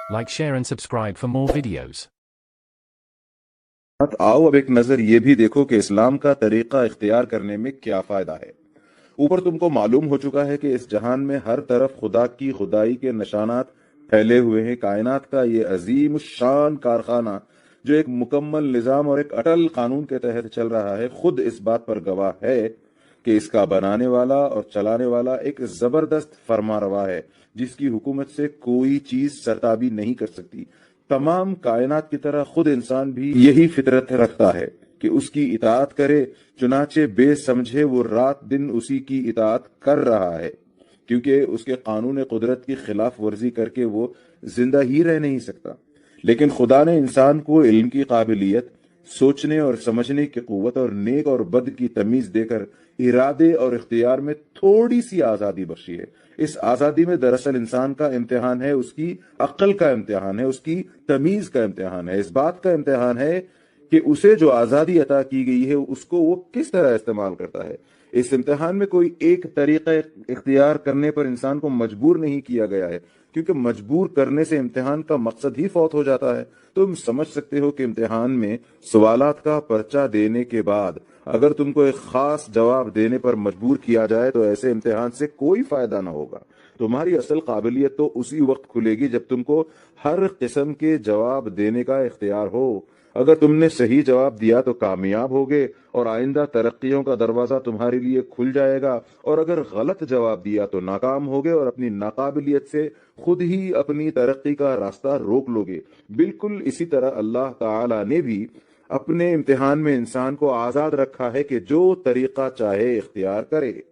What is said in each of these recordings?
Like, share and subscribe for more videos. आओ अब एक नजर ये भी देखो कि इस्लाम का तरीका इख्तियार करने में क्या फायदा है। ऊपर तुमको मालूम हो चुका है कि इस जहान में हर तरफ खुदा की खुदाई के निशानात फैले हुए हैं। कायनात का ये अजीम शान कारखाना जो एक मुकम्मल निजाम और एक अटल कानून के तहत चल रहा है, खुद इस बात पर गवाह है कि इसका बनाने वाला और चलाने वाला एक जबरदस्त फरमारवा है जिसकी हुकूमत से कोई चीज सरताबी नहीं कर सकती। तमाम कायनात की तरह खुद इंसान भी यही फितरत रखता है कि उसकी इताअत करे, चुनाचे बेसमझे वो रात दिन उसी की इताअत कर रहा है, क्योंकि उसके कानून कुदरत की खिलाफ वर्जी करके वो जिंदा ही रह नहीं सकता। लेकिन खुदा ने इंसान को इल्म की काबिलियत, सोचने और समझने की कुव्वत और नेक और बद की तमीज देकर इरादे और इख्तियार में थोड़ी सी आजादी बख्शी है। इस आजादी में दरअसल इंसान का इम्तिहान है, उसकी अक्ल का इम्तिहान है, उसकी तमीज का इम्तिहान है, इस बात का इम्तिहान है कि उसे जो आजादी अता की गई है उसको वो किस तरह इस्तेमाल करता है। इस इम्तिहान में कोई एक तरीका इख्तियार करने पर इंसान को मजबूर नहीं किया गया है, क्योंकि मजबूर करने से इम्तिहान का मकसद ही फौत हो जाता है। तुम समझ सकते हो कि इम्तिहान में सवालात का पर्चा देने के बाद अगर तुमको एक खास जवाब देने पर मजबूर किया जाए तो ऐसे इम्तिहान से कोई फायदा ना होगा। तुम्हारी असल काबिलियत तो उसी वक्त खुलेगी जब तुमको हर किस्म के जवाब देने का इख्तियार हो। अगर तुमने सही जवाब दिया तो कामयाब होगे और आइंदा तरक्कियों का दरवाजा तुम्हारे लिए खुल जाएगा, और अगर गलत जवाब दिया तो नाकाम होगे और अपनी नाकाबिलियत से खुद ही अपनी तरक्की का रास्ता रोक लोगे। बिल्कुल इसी तरह अल्लाह ताला ने भी अपने इम्तिहान में इंसान को आजाद रखा है कि जो तरीका चाहे इख्तियार करे।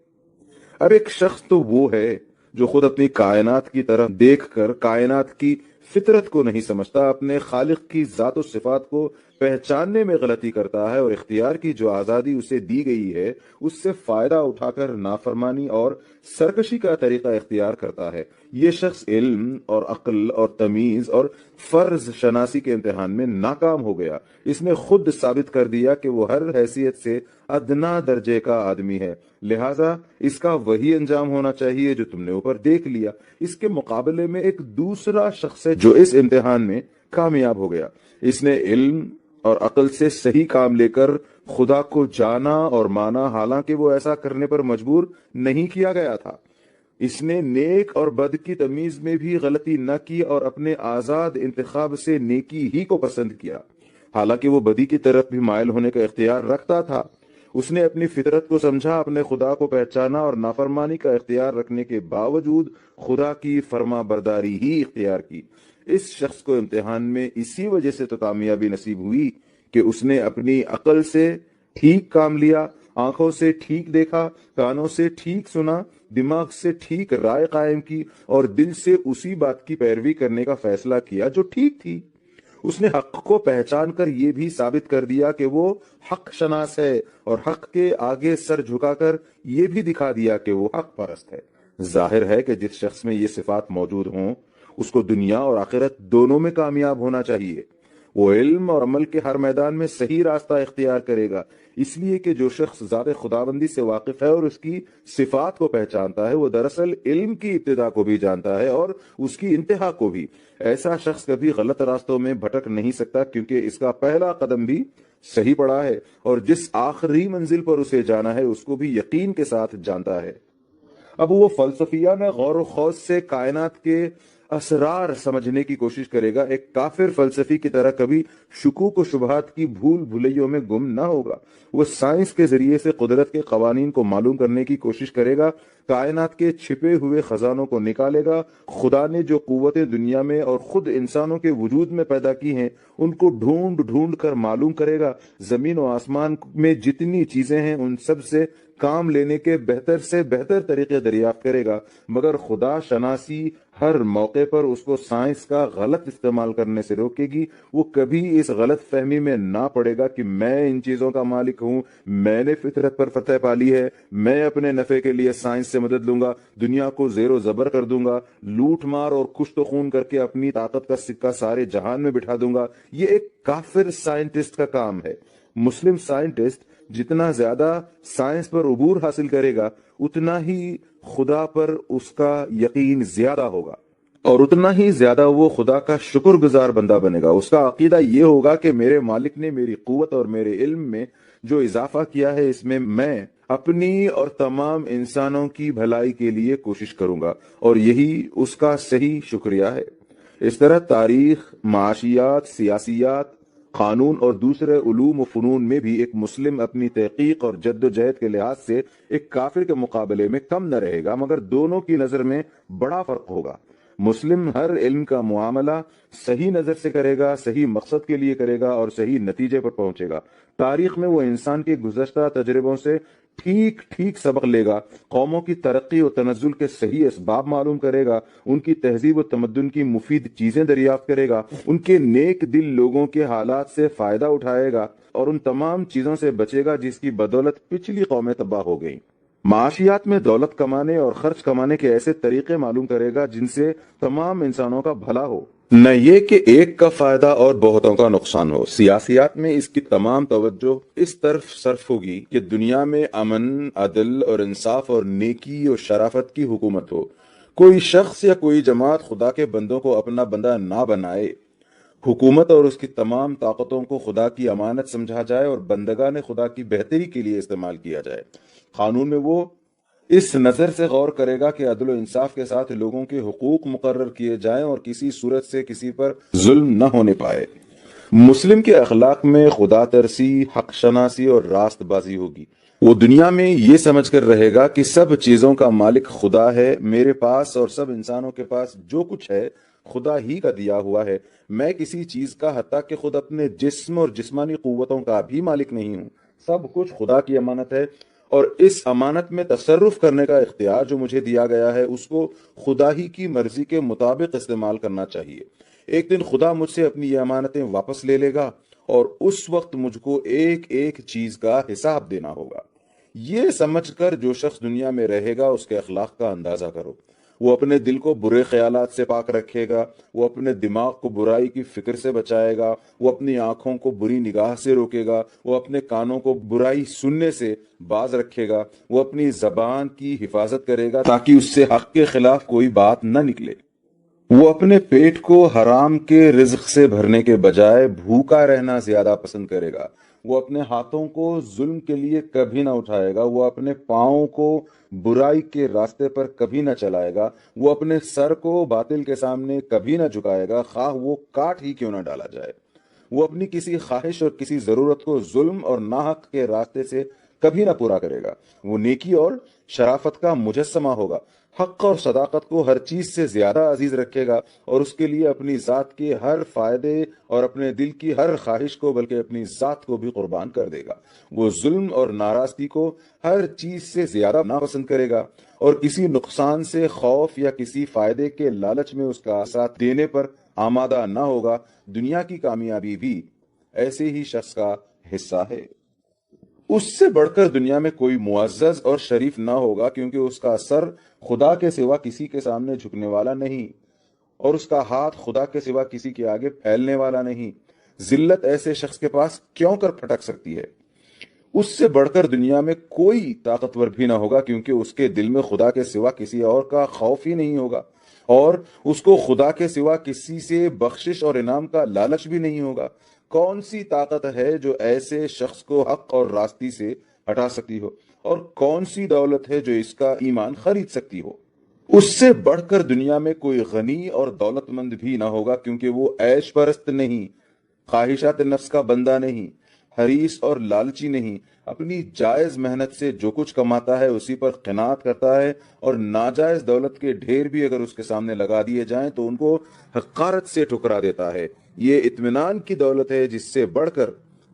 अब एक शख्स तो वो है जो खुद अपनी कायनात की तरफ देखकर कायनात की फितरत को नहीं समझता, अपने खालिक की जात और सिफात को पहचानने में गलती करता है और इख्तियार की जो आजादी उसे दी गई है उससे फायदा उठाकर नाफरमानी और सरकशी का तरीका इख्तियार करता है। ये शख्स इल्म और अक्ल और तमीज और फर्ज शनासी के इम्तिहान में नाकाम हो गया। इसने खुद साबित कर दिया कि वो हर हैसियत से अदना दर्जे का आदमी है, लिहाजा इसका वही अंजाम होना चाहिए जो तुमने ऊपर देख लिया। इसके मुकाबले में एक दूसरा शख्स है जो इस इम्तिहान में कामयाब हो गया। इसने इल्म और अक्ल से सही काम लेकर खुदा को जाना और माना, हालांकि वो ऐसा करने पर मजबूर नहीं किया गया था। इसने नेक और बद की तमीज में भी गलती न की और अपने आजाद इंतखाब से नेकी ही को पसंद किया, हालांकि वो बदी की तरफ भी मायल होने का इख्तियार रखता था। उसने अपनी फितरत को समझा, अपने खुदा को पहचाना और नाफरमानी का इख्तियार रखने के बावजूद खुदा की फर्मा बरदारी ही इख्तियार की। इस शख्स को इम्तिहान में इसी वजह से तो कामयाबी नसीब हुई कि उसने अपनी अकल से ठीक काम लिया, आंखों से ठीक देखा, कानों से ठीक सुना, दिमाग से ठीक राय कायम की और दिल से उसी बात की पैरवी करने का फैसला किया जो ठीक थी। उसने हक को पहचान कर यह भी साबित कर दिया कि वो हक शनास है और हक के आगे सर झुकाकर यह भी दिखा दिया कि वो हक परस्त है। जाहिर है कि जिस शख्स में ये सिफात मौजूद हों उसको दुनिया और आखिरत दोनों में कामयाब होना चाहिए। वो इल्म और अमल के हर मैदान में सही रास्ता इख्तियार करेगा, इसलिए कि जो शख्स ज़ात खुदाबंदी से वाकिफ है और उसकी सिफात को पहचानता है वो दरअसल इल्म की इब्तिदा को भी जानता है और उसकी इंतहा को भी। ऐसा शख्स कभी गलत रास्तों में भटक नहीं सकता, क्योंकि इसका पहला कदम भी सही पड़ा है और जिस आखिरी मंजिल पर उसे जाना है उसको भी यकीन के साथ जानता है। अब वो फलसफियाना गौर खौज से कायनात के असरार समझने की कोशिश करेगा, एक काफिर फलसफी की तरह कभी शुकूक व शुबहात की भूल भुलैयों में गुम ना होगा। वो साइंस के जरिए से कुदरत के कवानीन को मालूम करने की कोशिश करेगा, कायनात के छिपे हुए खजानों को निकालेगा। खुदा ने जो कुव्वतें दुनिया में और खुद इंसानों के वजूद में पैदा की हैं उनको ढूंढ ढूंढ कर मालूम करेगा। जमीन और आसमान में जितनी चीजें हैं उन सब से काम लेने के बेहतर से बेहतर तरीके दरियाफ्त करेगा, मगर खुदा शनासी हर मौके पर उसको साइंस का गलत इस्तेमाल करने से रोकेगी। वो कभी इस गलत फहमी में ना पड़ेगा कि मैं इन चीजों का मालिक हूँ, मैंने फितरत पर फतह पाली है, मैं अपने नफे के लिए साइंस से मदद लूंगा, दुनिया को जेरो जबर कर दूंगा, लूट मार और कुश्त खून करके अपनी ताकत का सिक्का सारे जहान में बिठा दूंगा। ये एक काफिर साइंटिस्ट का काम है। मुस्लिम साइंटिस्ट जितना ज्यादा साइंस पर उबूर हासिल करेगा उतना ही खुदा पर उसका यकीन ज्यादा होगा। اور اتنا ہی زیادہ وہ خدا کا شکر گزار بندہ بنے گا۔ اس کا عقیدہ یہ ہوگا کہ میرے مالک نے میری قوت اور میرے علم میں جو اضافہ کیا ہے، اس میں میں اپنی اور تمام انسانوں کی بھلائی کے لیے کوشش کروں گا، اور یہی اس کا صحیح شکریہ ہے۔ اس طرح تاریخ، معاشیات، سیاسیات، قانون اور دوسرے علوم و فنون میں بھی ایک مسلم اپنی تحقیق اور جد و جہد کے لحاظ سے ایک کافر کے مقابلے میں کم نہ رہے گا، مگر دونوں کی نظر میں بڑا فرق ہوگا۔ مسلم ہر علم کا معاملہ صحیح نظر سے کرے گا، صحیح مقصد کے لیے کرے گا اور صحیح نتیجے پر پہنچے گا۔ تاریخ میں وہ انسان کے گزشتہ تجربوں سے ٹھیک ٹھیک سبق لے گا، قوموں کی ترقی و تنزل کے صحیح اسباب معلوم کرے گا، ان کی تہذیب و تمدن کی مفید چیزیں دریافت کرے گا، ان کے نیک دل لوگوں کے حالات سے فائدہ اٹھائے گا اور ان تمام چیزوں سے بچے گا جس کی بدولت پچھلی قومیں تباہ ہو گئیں۔ معاشیات میں دولت کمانے اور خرچ کمانے کے ایسے طریقے معلوم کرے گا جن سے تمام انسانوں کا بھلا ہو، نہ یہ کہ ایک کا فائدہ اور بہتوں کا نقصان ہو۔ سیاسیات میں اس کی تمام توجہ اس طرف صرف ہوگی کہ دنیا میں امن، عدل اور انصاف اور نیکی اور شرافت کی حکومت ہو۔ کوئی شخص یا کوئی جماعت خدا کے بندوں کو اپنا بندہ نہ بنائے۔ حکومت اور اس کی تمام طاقتوں کو خدا کی امانت سمجھا جائے اور بندگان خدا کی بہتری کے لیے استعمال کیا جائے۔ قانون میں وہ اس نظر سے غور کرے گا کہ عدل و انصاف کے ساتھ لوگوں کے حقوق مقرر کیے جائیں اور کسی صورت سے کسی پر ظلم نہ ہونے پائے۔ مسلم کے اخلاق میں خدا ترسی، حق شناسی اور راست بازی ہوگی۔ وہ دنیا میں یہ سمجھ کر رہے گا کہ سب چیزوں کا مالک خدا ہے، میرے پاس اور سب انسانوں کے پاس جو کچھ ہے خدا ہی کا دیا ہوا ہے۔ میں کسی چیز کا، حتیٰ کہ خود اپنے جسم اور جسمانی قوتوں کا بھی مالک نہیں ہوں۔ سب کچھ خدا کی امانت ہے، اور اس امانت میں تصرف کرنے کا اختیار جو مجھے دیا گیا ہے اس کو خدا ہی کی مرضی کے مطابق استعمال کرنا چاہیے۔ ایک دن خدا مجھ سے اپنی یہ امانتیں واپس لے لے گا اور اس وقت مجھ کو ایک ایک چیز کا حساب دینا ہوگا۔ یہ سمجھ کر جو شخص دنیا میں رہے گا اس کے اخلاق کا اندازہ کرو۔ وہ اپنے دل کو برے خیالات سے پاک رکھے گا، وہ اپنے دماغ کو برائی کی فکر سے بچائے گا، وہ اپنی آنکھوں کو بری نگاہ سے روکے گا، وہ اپنے کانوں کو برائی سننے سے باز رکھے گا، وہ اپنی زبان کی حفاظت کرے گا تاکہ اس سے حق کے خلاف کوئی بات نہ نکلے۔ وہ اپنے پیٹ کو حرام کے رزق سے بھرنے کے بجائے بھوکا رہنا زیادہ پسند کرے گا۔ وہ اپنے ہاتھوں کو ظلم کے لیے کبھی نہ اٹھائے گا، وہ اپنے پاؤں کو برائی کے راستے پر کبھی نہ چلائے گا، وہ اپنے سر کو باطل کے سامنے کبھی نہ جھکائے گا، خواہ وہ کاٹ ہی کیوں نہ ڈالا جائے۔ وہ اپنی کسی خواہش اور کسی ضرورت کو ظلم اور ناحق کے راستے سے کبھی نہ پورا کرے گا۔ وہ نیکی اور شرافت کا مجسمہ ہوگا، حق اور صداقت کو ہر چیز سے زیادہ عزیز رکھے گا اور اس کے لیے اپنی ذات کے ہر فائدے اور اپنے دل کی ہر خواہش کو بلکہ اپنی ذات کو بھی قربان کر دے گا۔ وہ ظلم اور ناراضگی کو ہر چیز سے زیادہ ناپسند کرے گا اور کسی نقصان سے خوف یا کسی فائدے کے لالچ میں اس کا ساتھ دینے پر آمادہ نہ ہوگا۔ دنیا کی کامیابی بھی ایسے ہی شخص کا حصہ ہے۔ اس سے بڑھ کر دنیا میں کوئی معزز اور شریف نہ ہوگا، کیونکہ اس کا سر خدا کے سوا کسی کے سامنے جھکنے والا نہیں اور اس کا ہاتھ خدا کے سوا کسی کے آگے پھیلنے والا نہیں۔ ذلت ایسے شخص کے پاس کیوں کر پھٹک سکتی ہے؟ اس سے بڑھ کر دنیا میں کوئی طاقتور بھی نہ ہوگا، کیونکہ اس کے دل میں خدا کے سوا کسی اور کا خوف ہی نہیں ہوگا اور اس کو خدا کے سوا کسی سے بخشش اور انعام کا لالچ بھی نہیں ہوگا۔ کون سی طاقت ہے جو ایسے شخص کو حق اور راستی سے ہٹا سکتی ہو، اور کون سی دولت ہے جو اس کا ایمان خرید سکتی ہو؟ اس سے بڑھ کر دنیا میں کوئی غنی اور دولت مند بھی نہ ہوگا، کیونکہ وہ عیش پرست نہیں، خواہشات نفس کا بندہ نہیں، حریص اور لالچی نہیں، اپنی جائز محنت سے جو کچھ کماتا ہے اسی پر قناعت کرتا ہے اور ناجائز دولت کے ڈھیر بھی اگر اس کے سامنے لگا دیے جائیں تو ان کو حقارت سے ٹھکرا دیتا ہے۔ یہ اطمینان کی دولت ہے جس سے بڑھ کر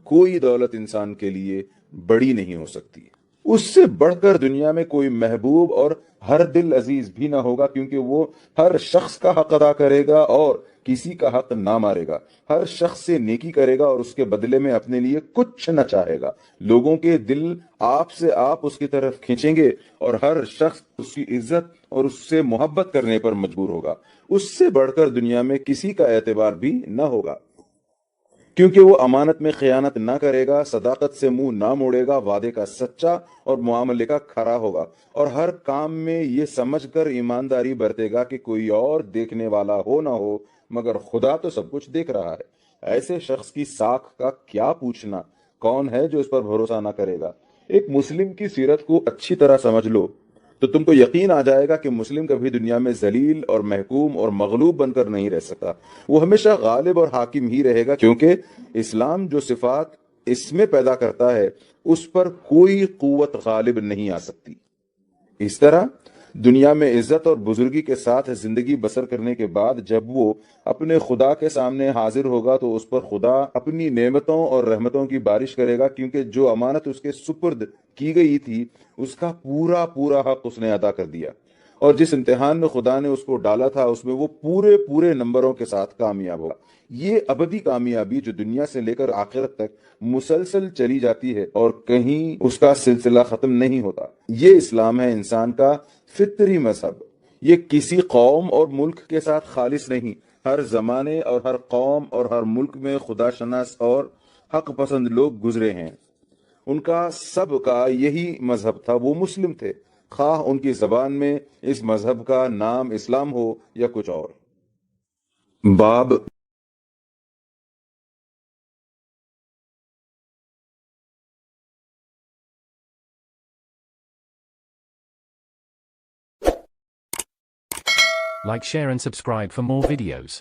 کوئی دولت انسان کے لیے بڑی نہیں ہو سکتی۔ اس سے بڑھ کر دنیا میں کوئی محبوب اور ہر دل عزیز بھی نہ ہوگا، کیونکہ وہ ہر شخص کا حق ادا کرے گا اور کسی کا حق نہ مارے گا، ہر شخص سے نیکی کرے گا اور اس کے بدلے میں اپنے لیے کچھ نہ چاہے گا۔ لوگوں کے دل آپ سے آپ اس کی طرف کھینچیں گے اور ہر شخص اس کی عزت اور اس سے محبت کرنے پر مجبور ہوگا۔ اس سے بڑھ کر دنیا میں کسی کا اعتبار بھی نہ ہوگا۔ क्योंकि वो अमानत में खयानत ना करेगा, सदाकत से मुंह ना मोड़ेगा, वादे का सच्चा और मुआमले का खरा होगा और हर काम में ये समझकर ईमानदारी बरतेगा कि कोई और देखने वाला हो ना हो मगर खुदा तो सब कुछ देख रहा है। ऐसे शख्स की साख का क्या पूछना, कौन है जो इस पर भरोसा ना करेगा। एक मुस्लिम की सीरत को अच्छी तरह समझ लो तो तुमको यकीन आ जाएगा कि मुस्लिम कभी दुनिया में जलील और महकूम और मगलूब बनकर नहीं रह सकता। वो हमेशा गालिब और हाकिम ही रहेगा, क्योंकि इस्लाम जो सिफात इसमें पैदा करता है उस पर कोई कुव्वत गालिब नहीं आ सकती। इस तरह दुनिया में इज्जत और बुजुर्गी के साथ जिंदगी बसर करने के बाद जब वो अपने खुदा के सामने हाजिर होगा तो उस पर खुदा अपनी नेमतों और रहमतों की बारिश करेगा, क्योंकि जो अमानत उसके सुपुर्द की गई थी उसका पूरा पूरा हक उसने अदा कर दिया और जिस इम्तिहान में खुदा ने उसको डाला था उसमें वो पूरे पूरे नंबरों के साथ कामयाब होगा। ये अबदी कामयाबी जो दुनिया से लेकर आखिरत तक मुसलसल चली जाती है और कहीं उसका सिलसिला खत्म नहीं होता। ये इस्लाम है, इंसान का फितरी मजहब। ये किसी कौम और मुल्क के साथ खालिस नहीं, हर जमाने और हर कौम और हर मुल्क में खुदा शनास और हक पसंद लोग गुजरे हैं। उनका सब का यही मजहब था, वो मुस्लिम थे, खाह उनकी जबान में इस मजहब का नाम इस्लाम हो या कुछ और। बाब Like, share and subscribe for more videos.